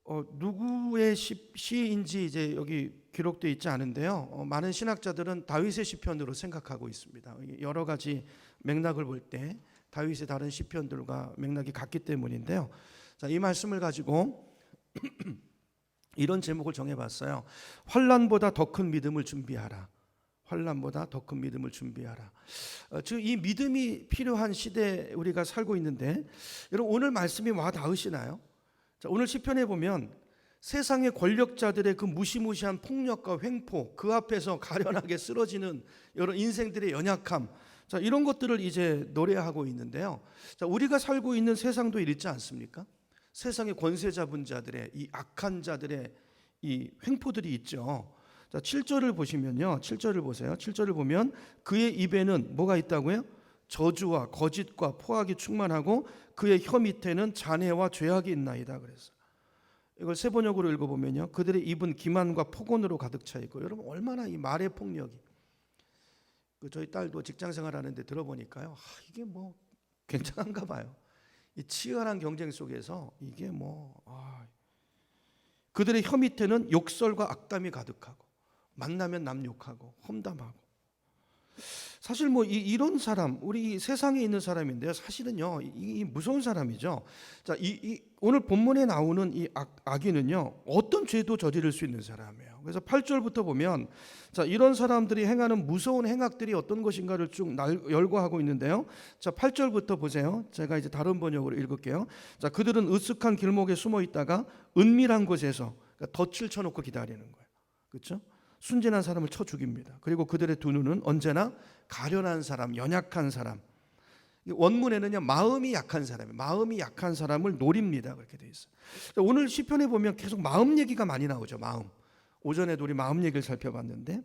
누구의 시인지 이제 여기 기록되어 있지 않은데요. 많은 신학자들은 다윗의 시편으로 생각하고 있습니다. 여러 가지 맥락을 볼 때 다윗의 다른 시편들과 맥락이 같기 때문인데요. 자, 이 말씀을 가지고 이런 제목을 정해봤어요. 환난보다 더 큰 믿음을 준비하라. 환난보다 더 큰 믿음을 준비하라. 지금 이 믿음이 필요한 시대에 우리가 살고 있는데, 여러분 오늘 말씀이 와 닿으시나요? 자, 오늘 시편에 보면 세상의 권력자들의 그 무시무시한 폭력과 횡포, 그 앞에서 가련하게 쓰러지는 여러 인생들의 연약함, 자, 이런 것들을 이제 노래하고 있는데요. 자, 우리가 살고 있는 세상도 이렇지 않습니까? 세상의 권세 잡은 자들의 이 악한 자들의 이 횡포들이 있죠. 자, 7절을 보시면요. 7절을 보세요. 7절을 보면 그의 입에는 뭐가 있다고요? 저주와 거짓과 포악이 충만하고 그의 혀 밑에는 잔해와 죄악이 있나이다 그랬어요. 이걸 세번역으로 읽어보면요. 그들의 입은 기만과 폭언으로 가득 차 있고, 여러분 얼마나 이 말의 폭력이, 저희 딸도 직장생활 하는데 들어보니까요, 이게 뭐 괜찮은가 봐요. 이 치열한 경쟁 속에서 이게 그들의 혀 밑에는 욕설과 악담이 가득하고 만나면 남 욕하고 험담하고. 사실 이런 사람, 우리 세상에 있는 사람인데요, 사실은요 이 무서운 사람이죠. 자, 오늘 본문에 나오는 이 악인은요 어떤 죄도 저지를 수 있는 사람이에요. 그래서 8절부터 보면, 자, 이런 사람들이 행하는 무서운 행악들이 어떤 것인가를 쭉 열거하고 있는데요. 자, 8절부터 보세요. 제가 이제 다른 번역으로 읽을게요. 자, 그들은 으슥한 길목에 숨어 있다가 은밀한 곳에서, 그러니까 덫을 쳐놓고 기다리는 거예요. 그렇죠? 순진한 사람을 쳐 죽입니다. 그리고 그들의 두 눈은 언제나 가련한 사람, 연약한 사람, 원문에는요 마음이 약한 사람이에요. 마음이 약한 사람을 노립니다. 그렇게 돼 있어요. 오늘 시편에 보면 계속 마음 얘기가 많이 나오죠. 마음. 오전에도 우리 마음 얘기를 살펴봤는데,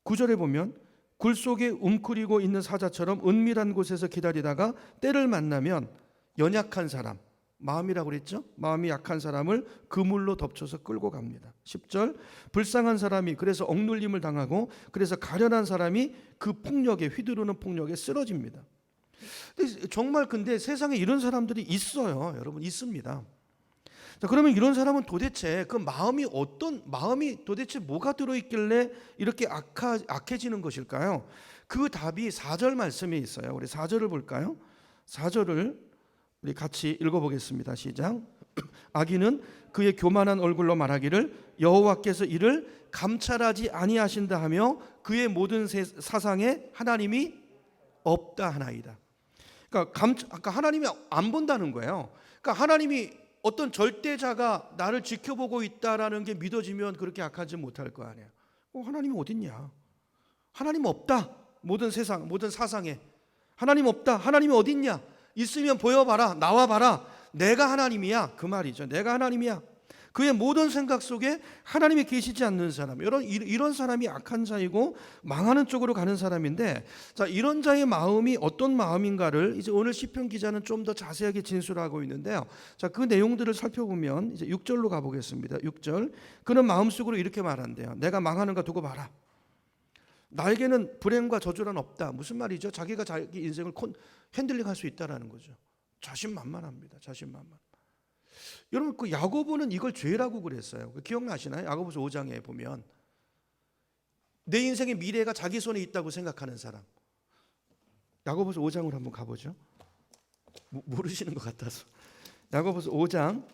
9절에 보면 굴 속에 웅크리고 있는 사자처럼 은밀한 곳에서 기다리다가 때를 만나면 연약한 사람, 마음이라고 그랬죠? 마음이 약한 사람을 그물로 덮쳐서 끌고 갑니다. 10절, 불쌍한 사람이 그래서 억눌림을 당하고, 그래서 가련한 사람이 그 폭력에, 휘두르는 폭력에 쓰러집니다. 근데 세상에 이런 사람들이 있어요. 여러분, 있습니다. 자, 그러면 이런 사람은 도대체 그 마음이 도대체 뭐가 들어있길래 이렇게 악해지는 것일까요? 그 답이 4절 말씀에 있어요. 우리 4절을 볼까요? 4절을 우리 같이 읽어보겠습니다. 시작. 악인은 그의 교만한 얼굴로 말하기를 여호와께서 이를 감찰하지 아니하신다 하며 그의 모든 사상에 하나님이 없다 하나이다. 그러니까 하나님이 안 본다는 거예요. 그러니까 하나님이 어떤 절대자가 나를 지켜보고 있다라는 게 믿어지면 그렇게 악하지 못할 거 아니에요. 하나님이 어딨냐? 하나님 없다. 모든 세상, 모든 사상에 하나님 없다. 하나님이 어딨냐? 있으면 보여봐라. 나와봐라. 내가 하나님이야. 그 말이죠. 내가 하나님이야. 그의 모든 생각 속에 하나님이 계시지 않는 사람, 이런 사람이 악한 자이고 망하는 쪽으로 가는 사람인데, 자, 이런 자의 마음이 어떤 마음인가를 이제 오늘 시편 기자는 좀 더 자세하게 진술하고 있는데요. 자, 그 내용들을 살펴보면 이제 6절로 가보겠습니다. 6절. 그는 마음속으로 이렇게 말한대요. 내가 망하는가 두고 봐라. 나에게는 불행과 저주란 없다. 무슨 말이죠? 자기가 자기 인생을 핸들링할 수 있다라는 거죠. 자신만만합니다. 자신만만. 여러분, 그 야고보는 이걸 죄라고 그랬어요. 기억나시나요? 야고보서 5장에 보면 내 인생의 미래가 자기 손에 있다고 생각하는 사람. 야고보서 5장으로 한번 가보죠. 모르시는 것 같아서. 야고보서 5장,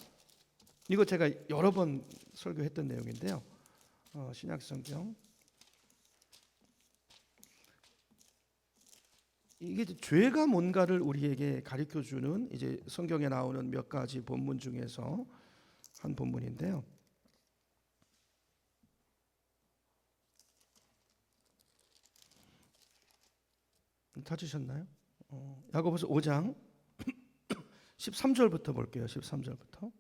이거 제가 여러 번 설교했던 내용인데요. 신약성경. 이게 죄가 뭔가를 우리에게 가르쳐주는 이제 성경에 나오는 몇 가지 본문 중에서 한 본문인데요. 찾으셨나요? 야고보서 5장 13절부터 볼게요. 13절부터.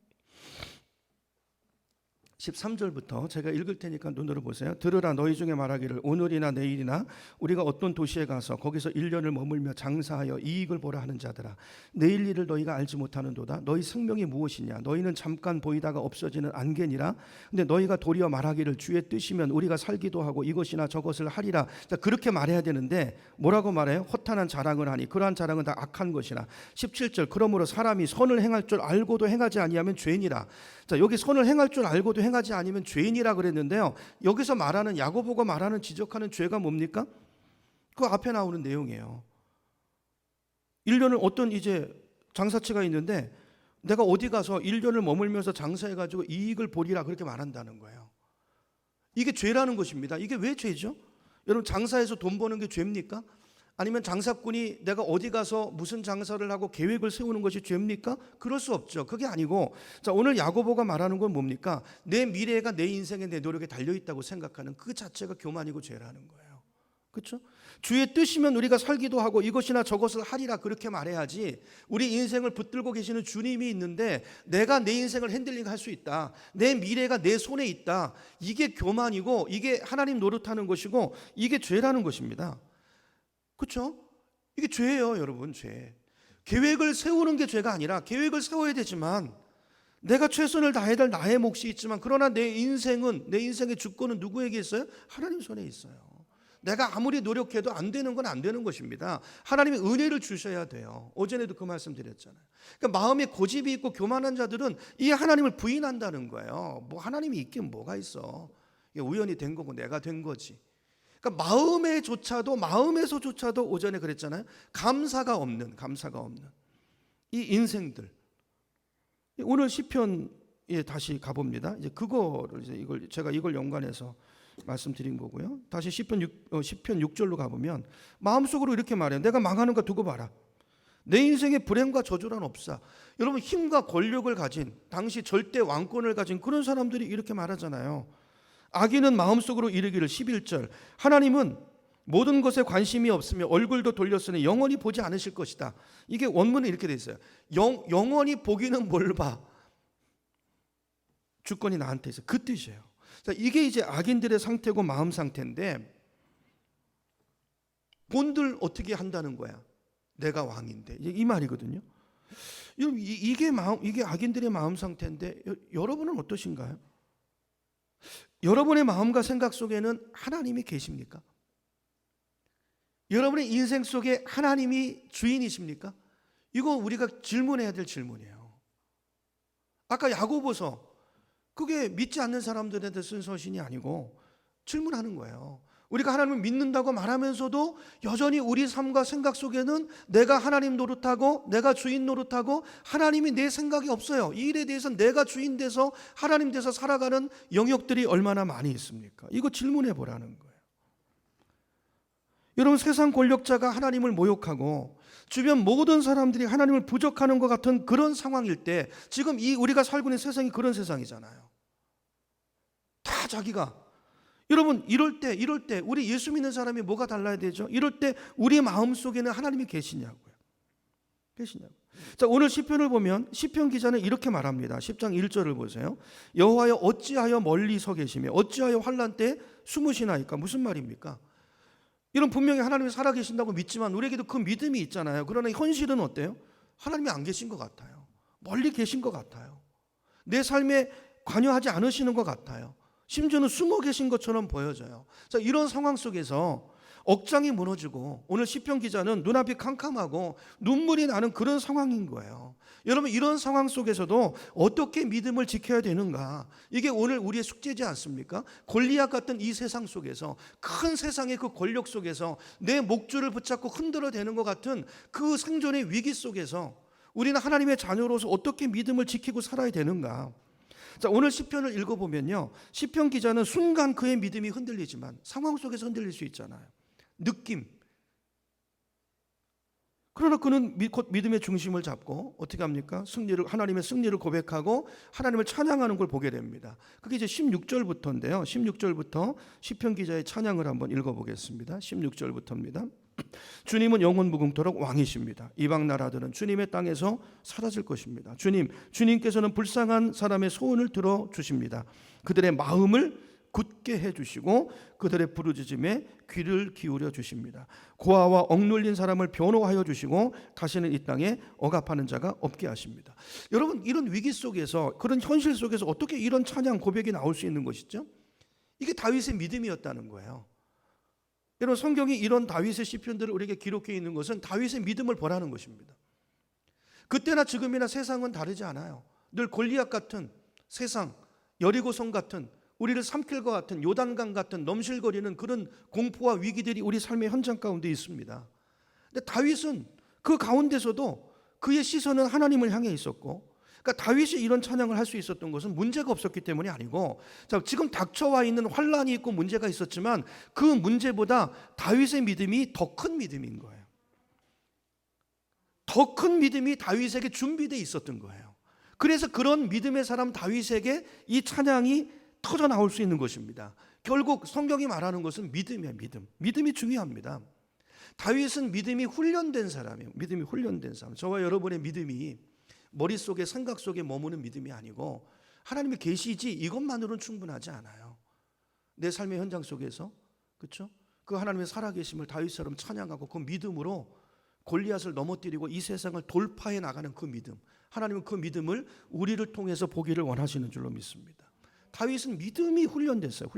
13절부터 제가 읽을 테니까 눈으로 보세요. 들으라, 너희 중에 말하기를 오늘이나 내일이나 우리가 어떤 도시에 가서 거기서 1년을 머물며 장사하여 이익을 보라 하는 자들아, 내일 일을 너희가 알지 못하는도다. 너희 생명이 무엇이냐? 너희는 잠깐 보이다가 없어지는 안개니라. 근데 너희가 도리어 말하기를 주의 뜻이면 우리가 살기도 하고 이것이나 저것을 하리라. 자, 그렇게 말해야 되는데 뭐라고 말해요? 허탄한 자랑을 하니 그러한 자랑은 다 악한 것이라. 17절, 그러므로 사람이 선을 행할 줄 알고도 행하지 아니하면 죄니라. 자, 여기 선을 행할 줄 알고도 행하지 않으면 죄인이라 그랬는데요. 여기서 말하는, 야고보가 말하는, 지적하는 죄가 뭡니까? 그 앞에 나오는 내용이에요. 1년을 어떤 이제 장사치가 있는데 내가 어디 가서 1년을 머물면서 장사해가지고 이익을 보리라 그렇게 말한다는 거예요. 이게 죄라는 것입니다. 이게 왜 죄죠? 여러분, 장사해서 돈 버는 게 죄입니까? 아니면 장사꾼이 내가 어디 가서 무슨 장사를 하고 계획을 세우는 것이 죄입니까? 그럴 수 없죠. 그게 아니고, 자, 오늘 야고보가 말하는 건 뭡니까? 내 미래가 내 인생에, 내 노력에 달려있다고 생각하는 그 자체가 교만이고 죄라는 거예요. 그렇죠? 주의 뜻이면 우리가 살기도 하고 이것이나 저것을 하리라 그렇게 말해야지, 우리 인생을 붙들고 계시는 주님이 있는데 내가 내 인생을 핸들링 할 수 있다, 내 미래가 내 손에 있다, 이게 교만이고 이게 하나님 노릇하는 것이고 이게 죄라는 것입니다. 그렇죠? 이게 죄예요, 여러분. 죄. 계획을 세우는 게 죄가 아니라, 계획을 세워야 되지만 내가 최선을 다해야 될 나의 몫이 있지만, 그러나 내 인생의 주권은 누구에게 있어요? 하나님 손에 있어요. 내가 아무리 노력해도 안 되는 건 안 되는 것입니다. 하나님이 은혜를 주셔야 돼요. 어제도 그 말씀 드렸잖아요. 그러니까 마음에 고집이 있고 교만한 자들은 이 하나님을 부인한다는 거예요. 뭐 하나님이 있긴 뭐가 있어. 이게 우연히 된 거고 내가 된 거지. 그러니까 마음에서조차도 오전에 그랬잖아요. 감사가 없는 이 인생들. 오늘 시편에 다시 가봅니다. 이제 그거를 제가 이걸 연관해서 말씀드린 거고요. 다시 시편 6절로 가보면 마음속으로 이렇게 말해요. 내가 망하는 거 두고 봐라. 내 인생에 불행과 저주란 없사. 여러분, 힘과 권력을 가진, 당시 절대 왕권을 가진 그런 사람들이 이렇게 말하잖아요. 악인은 마음속으로 이르기를, 11절, 하나님은 모든 것에 관심이 없으며 얼굴도 돌렸으니 영원히 보지 않으실 것이다. 이게 원문에 이렇게 돼 있어요. 영원히 보기는 뭘 봐? 주권이 나한테 있어. 그 뜻이에요. 자, 이게 이제 악인들의 상태고 마음 상태인데, 본들 어떻게 한다는 거야? 내가 왕인데, 이 말이거든요. 이게 악인들의 마음 상태인데, 여러분은 어떠신가요? 여러분의 마음과 생각 속에는 하나님이 계십니까? 여러분의 인생 속에 하나님이 주인이십니까? 이거 우리가 질문해야 될 질문이에요. 아까 야고보서, 그게 믿지 않는 사람들한테 쓴 서신이 아니고 질문하는 거예요. 우리가 하나님을 믿는다고 말하면서도 여전히 우리 삶과 생각 속에는 내가 하나님 노릇하고 내가 주인 노릇하고 하나님이 내 생각이 없어요. 이 일에 대해서 내가 주인 돼서 하나님 돼서 살아가는 영역들이 얼마나 많이 있습니까? 이거 질문해 보라는 거예요. 여러분, 세상 권력자가 하나님을 모욕하고 주변 모든 사람들이 하나님을 부족하는 것 같은 그런 상황일 때, 지금 우리가 살고 있는 세상이 그런 세상이잖아요. 다 자기가. 여러분, 이럴 때 우리 예수 믿는 사람이 뭐가 달라야 되죠? 이럴 때 우리 마음속에는 하나님이 계시냐고요. 자, 오늘 시편을 보면 시편 기자는 이렇게 말합니다. 10장 1절을 보세요. 여호와여, 어찌하여 멀리 서 계시며 어찌하여 환난 때 숨으시나이까? 무슨 말입니까? 이런, 분명히 하나님이 살아계신다고 믿지만 우리에게도 그 믿음이 있잖아요. 그러나 현실은 어때요? 하나님이 안 계신 것 같아요. 멀리 계신 것 같아요. 내 삶에 관여하지 않으시는 것 같아요. 심지어는 숨어 계신 것처럼 보여져요. 자, 이런 상황 속에서 억장이 무너지고, 오늘 시편 기자는 눈앞이 캄캄하고 눈물이 나는 그런 상황인 거예요. 여러분, 이런 상황 속에서도 어떻게 믿음을 지켜야 되는가? 이게 오늘 우리의 숙제지 않습니까? 골리앗 같은 이 세상 속에서, 큰 세상의 그 권력 속에서 내 목줄을 붙잡고 흔들어대는 것 같은 그 생존의 위기 속에서 우리는 하나님의 자녀로서 어떻게 믿음을 지키고 살아야 되는가? 자, 오늘 시편을 읽어보면요, 시편 기자는 순간 그의 믿음이 흔들리지만 상황 속에서 흔들릴 수 있잖아요. 느낌. 그러나 그는 곧 믿음의 중심을 잡고 어떻게 합니까? 하나님의 승리를 고백하고 하나님을 찬양하는 걸 보게 됩니다. 그게 이제 16절부터인데요. 16절부터 시편 기자의 찬양을 한번 읽어보겠습니다. 16절부터입니다. 주님은 영원 무궁토록 왕이십니다. 이방 나라들은 주님의 땅에서 사라질 것입니다. 주님께서는 불쌍한 사람의 소원을 들어주십니다. 그들의 마음을 굳게 해주시고 그들의 부르짖음에 귀를 기울여 주십니다. 고아와 억눌린 사람을 변호하여 주시고 다시는 이 땅에 억압하는 자가 없게 하십니다. 여러분, 이런 위기 속에서, 그런 현실 속에서 어떻게 이런 찬양 고백이 나올 수 있는 것이죠? 이게 다윗의 믿음이었다는 거예요. 여러분, 성경이 이런 다윗의 시편들을 우리에게 기록해 있는 것은 다윗의 믿음을 보라는 것입니다. 그때나 지금이나 세상은 다르지 않아요. 늘 골리앗 같은 세상, 여리고성 같은, 우리를 삼킬 것 같은 요단강 같은 넘실거리는 그런 공포와 위기들이 우리 삶의 현장 가운데 있습니다. 근데 다윗은 그 가운데서도 그의 시선은 하나님을 향해 있었고, 그러니까 다윗이 이런 찬양을 할 수 있었던 것은 문제가 없었기 때문이 아니고, 자, 지금 닥쳐와 있는 환란이 있고 문제가 있었지만 그 문제보다 다윗의 믿음이 더 큰 믿음인 거예요. 더 큰 믿음이 다윗에게 준비되어 있었던 거예요. 그래서 그런 믿음의 사람 다윗에게 이 찬양이 터져 나올 수 있는 것입니다. 결국 성경이 말하는 것은 믿음이에요. 믿음이 중요합니다. 다윗은 믿음이 훈련된 사람이에요. 믿음이 훈련된 사람. 저와 여러분의 믿음이 머릿속에, 생각 속에 머무는 믿음이 아니고 하나님의 계시지 이것만으로는 충분하지 않아요. 내 삶의 현장 속에서, 그렇죠? 그 하나님의 살아계심을 다윗처럼 찬양하고 그 믿음으로 골리앗을 넘어뜨리고 이 세상을 돌파해 나가는 그 믿음, 하나님은 그 믿음을 우리를 통해서 보기를 원하시는 줄로 믿습니다. 다윗은 믿음이 훈련됐어요.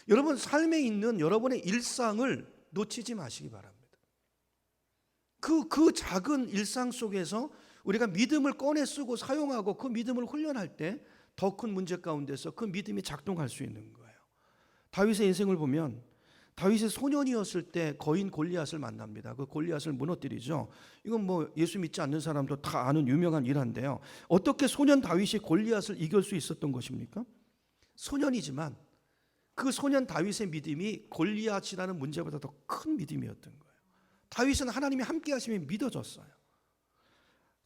여러분, 삶에 있는 여러분의 일상을 놓치지 마시기 바랍니다. 그 작은 일상 속에서 우리가 믿음을 꺼내 쓰고 사용하고 그 믿음을 훈련할 때 더 큰 문제 가운데서 그 믿음이 작동할 수 있는 거예요. 다윗의 인생을 보면 다윗이 소년이었을 때 거인 골리앗을 만납니다. 그 골리앗을 무너뜨리죠. 이건 뭐 예수 믿지 않는 사람도 다 아는 유명한 일화인데요. 어떻게 소년 다윗이 골리앗을 이길 수 있었던 것입니까? 소년이지만 그 소년 다윗의 믿음이 골리앗이라는 문제보다 더 큰 믿음이었던 거예요. 다윗은 하나님이 함께 하심이 믿어졌어요.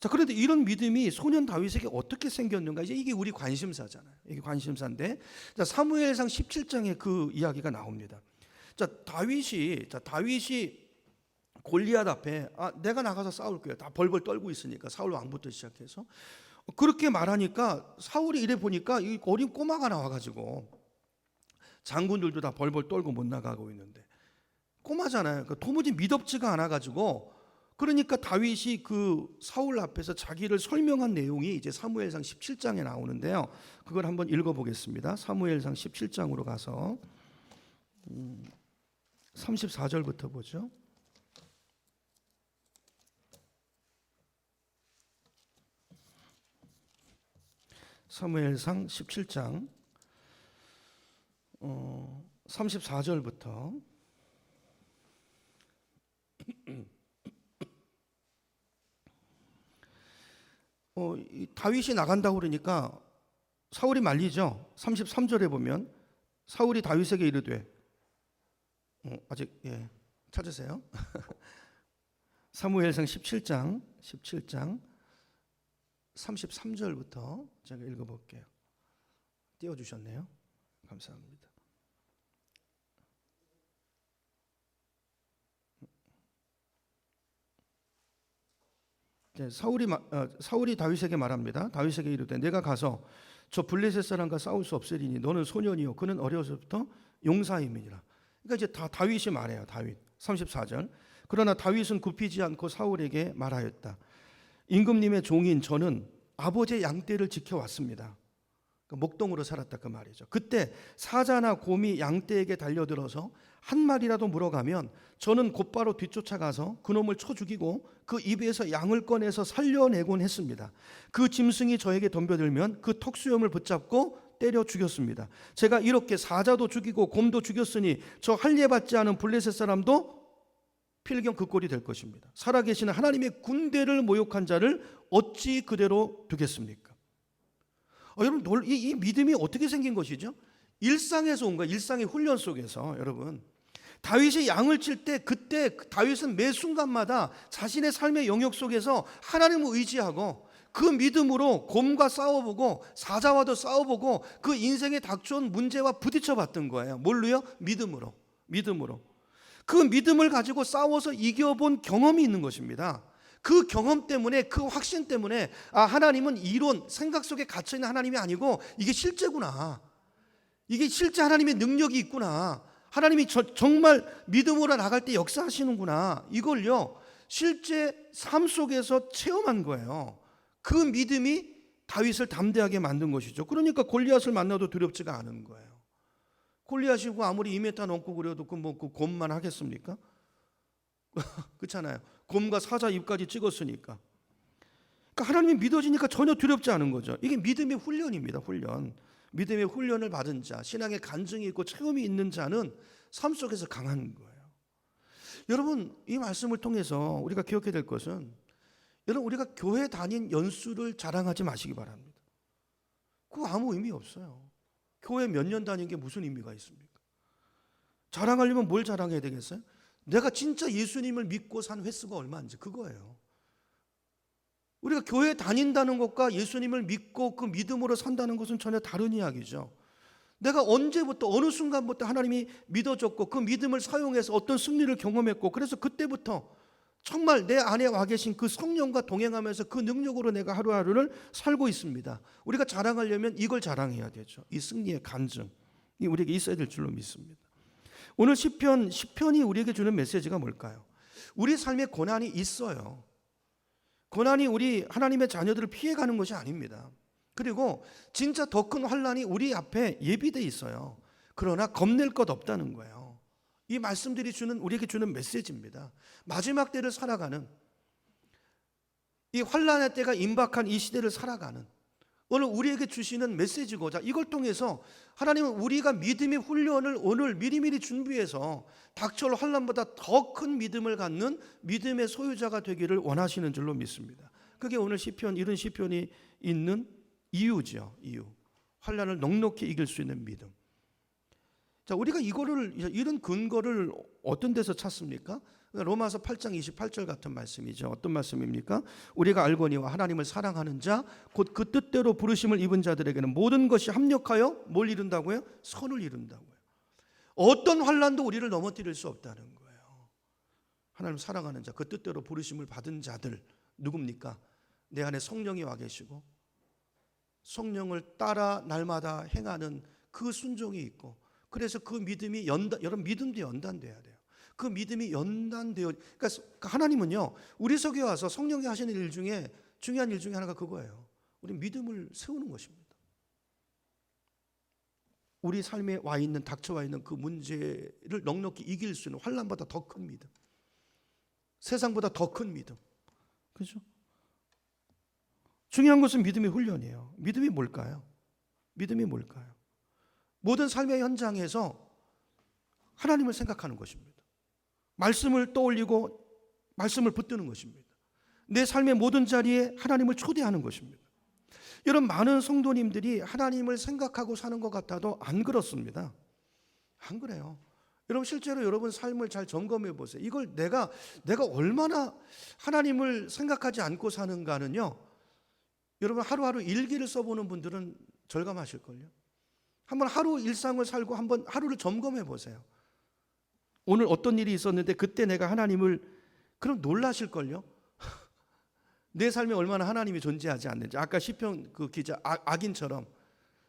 자, 그런데 이런 믿음이 소년 다윗에게 어떻게 생겼는가? 이제 이게 우리 관심사잖아요. 이게 관심사인데, 자, 사무엘상 17장에 그 이야기가 나옵니다. 자, 다윗이 골리앗 앞에 내가 나가서 싸울 거야. 다 벌벌 떨고 있으니까 사울 왕부터 시작해서 그렇게 말하니까 사울이 이래 보니까 이 어린 꼬마가 나와가지고 장군들도 다 벌벌 떨고 못 나가고 있는데 꼬마잖아요. 도무지 믿업지가 않아가지고 그러니까 다윗이 그 사울 앞에서 자기를 설명한 내용이 이제 사무엘상 17장에 나오는데요. 그걸 한번 읽어보겠습니다. 사무엘상 17장으로 가서 34절부터 보죠. 사무엘상 17장 34절부터 다윗이 나간다고 그러니까 사울이 말리죠. 33절에 보면 사울이 다윗에게 이르되 아직 찾으세요. 사무엘상 17장 33절부터 제가 읽어볼게요. 띄워주셨네요. 감사합니다. 사울이 다윗에게 말합니다. 다윗에게 이르되 내가 가서 저 블레셋 사람과 싸울 수 없으리니 너는 소년이요 그는 어려서부터 용사임이니라. 그러니까 이제 다윗이 말해요. 다윗 34절. 그러나 다윗은 굽히지 않고 사울에게 말하였다. 임금님의 종인 저는 아버지의 양떼를 지켜왔습니다. 목동으로 살았다 그 말이죠. 그때 사자나 곰이 양떼에게 달려들어서 한 마리라도 물어가면 저는 곧바로 뒤쫓아가서 그놈을 쳐 죽이고 그 입에서 양을 꺼내서 살려내곤 했습니다. 그 짐승이 저에게 덤벼들면 그 턱수염을 붙잡고 때려 죽였습니다. 제가 이렇게 사자도 죽이고 곰도 죽였으니 저 할례받지 않은 블레셋 사람도 필경 그 꼴이 될 것입니다. 살아계시는 하나님의 군대를 모욕한 자를 어찌 그대로 두겠습니까? 여러분, 이 믿음이 어떻게 생긴 것이죠? 일상에서 온 거예요. 일상의 훈련 속에서. 여러분, 다윗이 양을 칠 때 그때 다윗은 매 순간마다 자신의 삶의 영역 속에서 하나님을 의지하고 그 믿음으로 곰과 싸워보고 사자와도 싸워보고 그 인생에 닥쳐온 문제와 부딪혀 봤던 거예요. 뭘로요? 믿음으로. 그 믿음을 가지고 싸워서 이겨본 경험이 있는 것입니다. 그 경험 때문에, 그 확신 때문에 하나님은 이론, 생각 속에 갇혀있는 하나님이 아니고 이게 실제구나. 이게 실제 하나님의 능력이 있구나. 하나님이 정말 믿음으로 나갈 때 역사하시는구나. 이걸요 실제 삶 속에서 체험한 거예요. 그 믿음이 다윗을 담대하게 만든 것이죠. 그러니까 골리앗을 만나도 두렵지가 않은 거예요. 골리앗이고 아무리 2m 넘고 그래도 그 곰만 하겠습니까? 그렇잖아요. 곰과 사자 입까지 찍었으니까. 그러니까 하나님이 믿어지니까 전혀 두렵지 않은 거죠. 이게 믿음의 훈련입니다. 훈련. 믿음의 훈련을 받은 자, 신앙의 간증이 있고 체험이 있는 자는 삶 속에서 강한 거예요. 여러분, 이 말씀을 통해서 우리가 기억해야 될 것은, 여러분, 우리가 교회 다닌 연수를 자랑하지 마시기 바랍니다. 그거 아무 의미 없어요. 교회 몇 년 다닌 게 무슨 의미가 있습니까? 자랑하려면 뭘 자랑해야 되겠어요? 내가 진짜 예수님을 믿고 산 횟수가 얼마인지, 그거예요. 우리가 교회 다닌다는 것과 예수님을 믿고 그 믿음으로 산다는 것은 전혀 다른 이야기죠. 내가 언제부터, 어느 순간부터 하나님이 믿어줬고 그 믿음을 사용해서 어떤 승리를 경험했고, 그래서 그때부터 정말 내 안에 와 계신 그 성령과 동행하면서 그 능력으로 내가 하루하루를 살고 있습니다. 우리가 자랑하려면 이걸 자랑해야 되죠. 이 승리의 간증이 우리에게 있어야 될 줄로 믿습니다. 오늘 시편이 우리에게 주는 메시지가 뭘까요? 우리 삶에 고난이 있어요. 고난이 우리 하나님의 자녀들을 피해가는 것이 아닙니다. 그리고 진짜 더 큰 환난이 우리 앞에 예비되어 있어요. 그러나 겁낼 것 없다는 거예요. 이 말씀들이 우리에게 주는 메시지입니다. 마지막 때를 살아가는, 이 환난의 때가 임박한 이 시대를 살아가는 오늘 우리에게 주시는 메시지고자, 이걸 통해서 하나님은 우리가 믿음의 훈련을 오늘 미리미리 준비해서 닥쳐올 환난보다 더 큰 믿음을 갖는 믿음의 소유자가 되기를 원하시는 줄로 믿습니다. 그게 오늘 시편, 이런 시편이 있는 이유죠. 이유. 환난을 넉넉히 이길 수 있는 믿음. 자, 우리가 이런 근거를 어떤 데서 찾습니까? 로마서 8장 28절 같은 말씀이죠. 어떤 말씀입니까? 우리가 알거니와 하나님을 사랑하는 자, 곧 그 뜻대로 부르심을 입은 자들에게는 모든 것이 합력하여 뭘 이룬다고요? 선을 이룬다고요. 어떤 환난도 우리를 넘어뜨릴 수 없다는 거예요. 하나님 사랑하는 자, 그 뜻대로 부르심을 받은 자들, 누굽니까? 내 안에 성령이 와 계시고 성령을 따라 날마다 행하는 그 순종이 있고, 그래서 그 믿음이 여러분, 믿음도 연단돼야 돼요. 그 믿음이 연단되어, 그러니까 하나님은요, 우리 속에 와서 성령이 하시는 일 중에 중요한 일 중에 하나가 그거예요. 우리 믿음을 세우는 것입니다. 우리 삶에 와 있는, 닥쳐와 있는 그 문제를 넉넉히 이길 수 있는 환난보다 더 큰 믿음, 세상보다 더 큰 믿음, 그렇죠? 중요한 것은 믿음의 훈련이에요. 믿음이 뭘까요? 믿음이 뭘까요? 모든 삶의 현장에서 하나님을 생각하는 것입니다. 말씀을 떠올리고 말씀을 붙드는 것입니다. 내 삶의 모든 자리에 하나님을 초대하는 것입니다. 여러분, 많은 성도님들이 하나님을 생각하고 사는 것 같아도 안 그렇습니다. 안 그래요. 여러분, 실제로 여러분 삶을 잘 점검해 보세요. 이걸 내가 얼마나 하나님을 생각하지 않고 사는가는요, 여러분 하루하루 일기를 써보는 분들은 절감하실걸요. 한번 하루 일상을 살고 한번 하루를 점검해 보세요. 오늘 어떤 일이 있었는데 그때 내가 하나님을, 그럼 놀라실걸요. 내 삶에 얼마나 하나님이 존재하지 않는지, 아까 시편 그 기자 악인처럼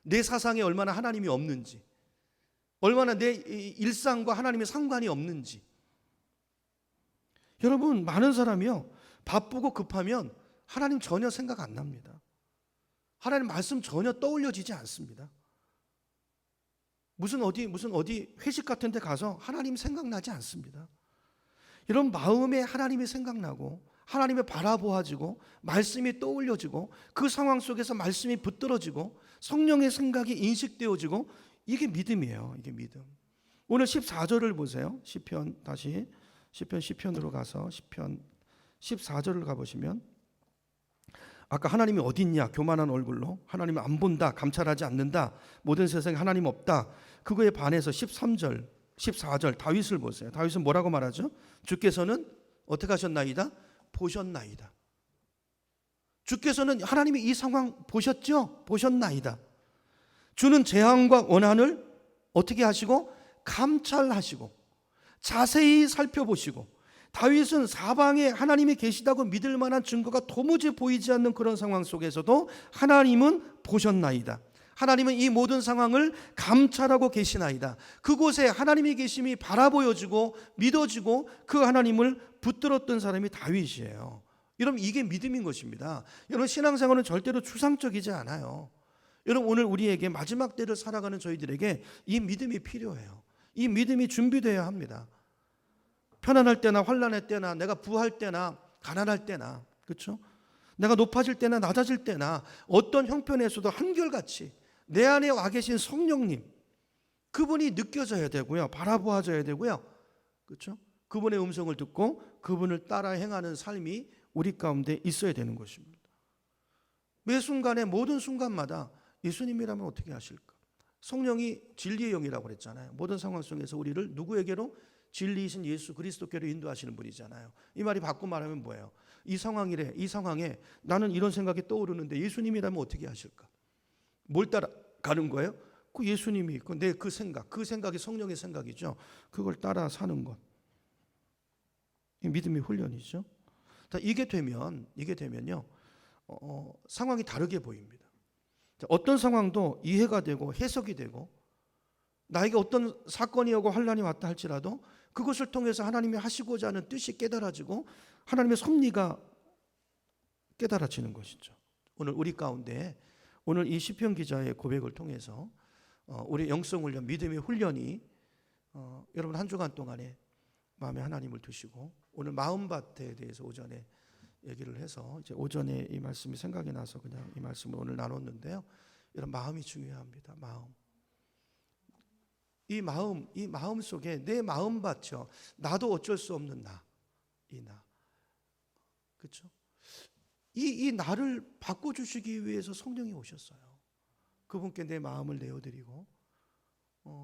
내 사상에 얼마나 하나님이 없는지, 얼마나 내 일상과 하나님의 상관이 없는지. 여러분, 많은 사람이요, 바쁘고 급하면 하나님 전혀 생각 안 납니다. 하나님 말씀 전혀 떠올려지지 않습니다. 무슨 어디 회식 같은 데 가서 하나님 생각나지 않습니다. 이런 마음에 하나님이 생각나고 하나님이 바라보아지고 말씀이 떠올려지고 그 상황 속에서 말씀이 붙들어지고 성령의 생각이 인식되어지고, 이게 믿음이에요. 이게 믿음. 오늘 14절을 보세요. 시편으로 가서 시편 14절을 가보시면, 아까 하나님이 어디 있냐, 교만한 얼굴로 하나님을 안 본다, 감찰하지 않는다, 모든 세상에 하나님 없다, 그거에 반해서 13절 14절 다윗을 보세요. 다윗은 뭐라고 말하죠? 주께서는 어떻게 하셨나이다? 보셨나이다. 주께서는, 하나님이 이 상황 보셨죠? 보셨나이다. 주는 재앙과 원한을 어떻게 하시고? 감찰하시고 자세히 살펴보시고, 다윗은 사방에 하나님이 계시다고 믿을 만한 증거가 도무지 보이지 않는 그런 상황 속에서도 하나님은 보셨나이다. 하나님은 이 모든 상황을 감찰하고 계시나이다. 그곳에 하나님이 계심이 바라보여지고 믿어지고 그 하나님을 붙들었던 사람이 다윗이에요. 여러분, 이게 믿음인 것입니다. 여러분, 신앙생활은 절대로 추상적이지 않아요. 여러분, 오늘 우리에게 마지막 때를 살아가는 저희들에게 이 믿음이 필요해요. 이 믿음이 준비되어야 합니다. 편안할 때나 환난할 때나, 내가 부할 때나 가난할 때나, 그렇죠? 내가 높아질 때나 낮아질 때나 어떤 형편에서도 한결같이 내 안에 와 계신 성령님, 그분이 느껴져야 되고요, 바라보아져야 되고요, 그렇죠? 그분의 음성을 듣고 그분을 따라 행하는 삶이 우리 가운데 있어야 되는 것입니다. 매 순간에, 모든 순간마다 예수님이라면 어떻게 하실까? 성령이 진리의 영이라고 그랬잖아요. 모든 상황 속에서 우리를 누구에게로? 진리이신 예수 그리스도께로 인도하시는 분이잖아요. 이 말이 바꿔 말하면 뭐예요? 이 상황에 나는 이런 생각이 떠오르는데 예수님이라면 어떻게 하실까? 뭘 따라가는 거예요? 그 예수님이 있고 내 그 생각이 성령의 생각이죠. 그걸 따라 사는 것. 이 믿음의 훈련이죠. 이게 되면요, 상황이 다르게 보입니다. 어떤 상황도 이해가 되고 해석이 되고, 나에게 어떤 사건이 오고 환난이 왔다 할지라도 그것을 통해서 하나님이 하시고자 하는 뜻이 깨달아지고 하나님의 섭리가 깨달아지는 것이죠. 오늘 우리 가운데, 오늘 이 시편 기자의 고백을 통해서 우리 영성 훈련, 믿음의 훈련이 여러분 한 주간 동안에 마음에 하나님을 두시고, 오늘 마음밭에 대해서 오전에 얘기를 해서 이제 오전에 이 말씀이 생각이 나서 그냥 이 말씀을 오늘 나눴는데요. 여러분, 마음이 중요합니다. 이 마음 속에 내 마음밭이요, 나도 어쩔 수 없는 나, 그렇죠? 이 나를 바꿔주시기 위해서 성령이 오셨어요. 그분께 내 마음을 내어드리고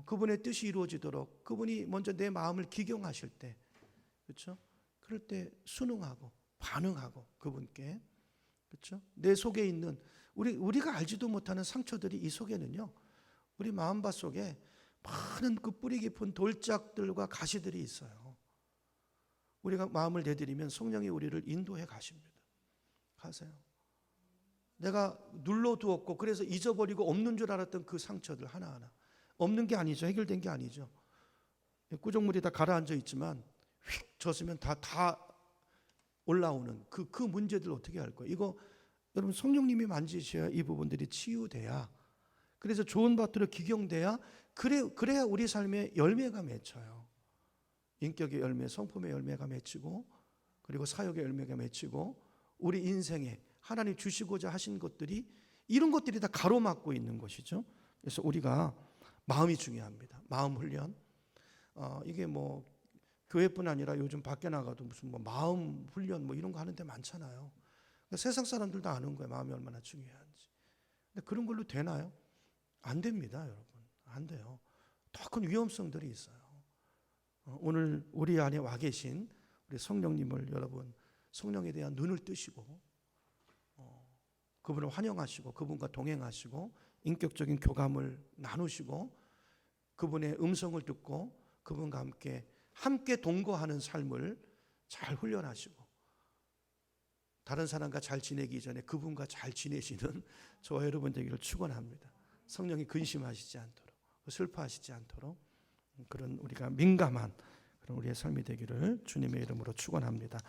그분의 뜻이 이루어지도록 그분이 먼저 내 마음을 기경하실 때, 그렇죠? 그럴 때 순응하고 반응하고 그분께, 그렇죠? 내 속에 있는 우리가 알지도 못하는 상처들이, 이 속에는요, 우리 마음밭 속에 많은 그 뿌리 깊은 돌짝들과 가시들이 있어요. 우리가 마음을 내드리면 성령이 우리를 인도해 가십니다. 가세요. 내가 눌러두었고 그래서 잊어버리고 없는 줄 알았던 그 상처들 하나하나, 없는 게 아니죠. 해결된 게 아니죠. 구정물이 다 가라앉아 있지만 휙 젖으면 다 올라오는 그 문제들 어떻게 할 거예요? 이거 여러분, 성령님이 만지셔야 이 부분들이 치유돼야, 그래서 좋은 밭으로 기경돼야, 그래야 우리 삶에 열매가 맺혀요. 인격의 열매, 성품의 열매가 맺히고, 그리고 사역의 열매가 맺히고, 우리 인생에 하나님 주시고자 하신 것들이, 이런 것들이 다 가로막고 있는 것이죠. 그래서 우리가 마음이 중요합니다. 마음 훈련. 이게 뭐 교회뿐 아니라 요즘 밖에 나가도 무슨 뭐 마음 훈련 뭐 이런 거 하는 데 많잖아요. 그러니까 세상 사람들도 아는 거예요, 마음이 얼마나 중요한지. 근데 그런 걸로 되나요? 안 됩니다, 여러분. 안 돼요. 더 큰 위험성들이 있어요. 오늘 우리 안에 와 계신 우리 성령님을, 여러분 성령에 대한 눈을 뜨시고 그분을 환영하시고 그분과 동행하시고 인격적인 교감을 나누시고 그분의 음성을 듣고 그분과 함께 동거하는 삶을 잘 훈련하시고, 다른 사람과 잘 지내기 전에 그분과 잘 지내시는 저와 여러분 되기를 축원합니다. 성령이 근심하시지 않도록, 슬퍼하시지 않도록 그런 우리가 민감한 그런 우리의 삶이 되기를 주님의 이름으로 축원합니다.